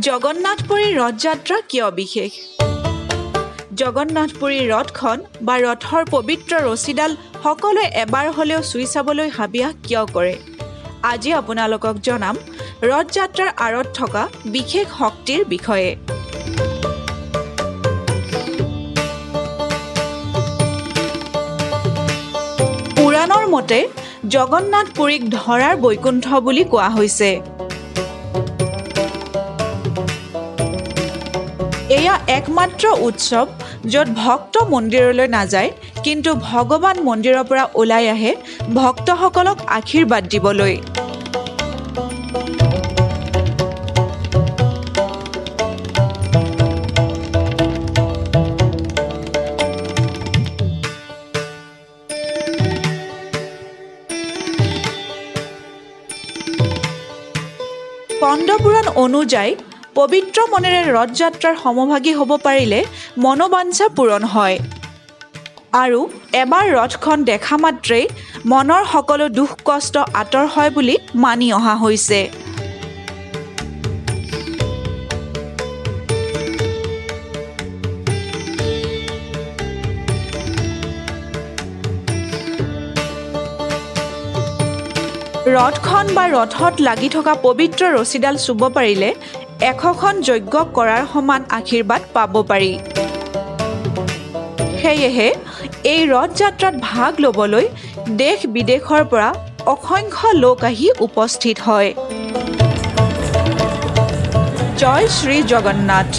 জগন্নাথপুৰী ৰথযাত্ৰা কিয় বিশেষ? জগন্নাথপুৰী ৰথখন বা ৰথৰ পবিত্ৰ ৰছীডাল সকলোৱে এবাৰ হ'লেও চুই চাবলৈ হাবিয়াস কিয় কৰে? আজি আপোনালোকক জনাম ৰথযাত্ৰাৰ আঁৰত থকা বিশেষ শক্তিৰ বিষয়ে। পুৰাণৰ মতে জগন্নাথপুৰীক ধৰাৰ বৈকুণ্ঠ বুলি কোৱা হৈছে। এয়া একমাত্ৰ উৎসৱ য'ত ভক্ত মন্দিৰলৈ নাযায়, কিন্তু ভগৱান মন্দিৰৰ পৰা ওলাই আহে ভক্তসকলক আশীৰ্বাদ দিবলৈ। কন্দপুৰাণ অনুযায়ী পবিত্ৰ মনেৰে ৰথযাত্ৰাৰ সমভাগী হ'ব পাৰিলে মনোবাঞ্ছা পূৰণ হয় আৰু এবাৰ ৰথখন দেখা মাত্ৰেই মনৰ সকলো দুখ কষ্ট আঁতৰ হয় বুলি মানি অহা হৈছে। ৰথখন বা ৰথত লাগি থকা পবিত্ৰ ৰছীডাল চুব পাৰিলে 100খন যজ্ঞ কৰাৰ সমান আশীৰ্বাদ পাব পাৰি। সেয়েহে এই ৰথযাত্ৰাত ভাগ ল'বলৈ দেশ বিদেশৰ পৰা অসংখ্য লোক আহি উপস্থিত হয়। জয় শ্ৰী জগন্নাথ।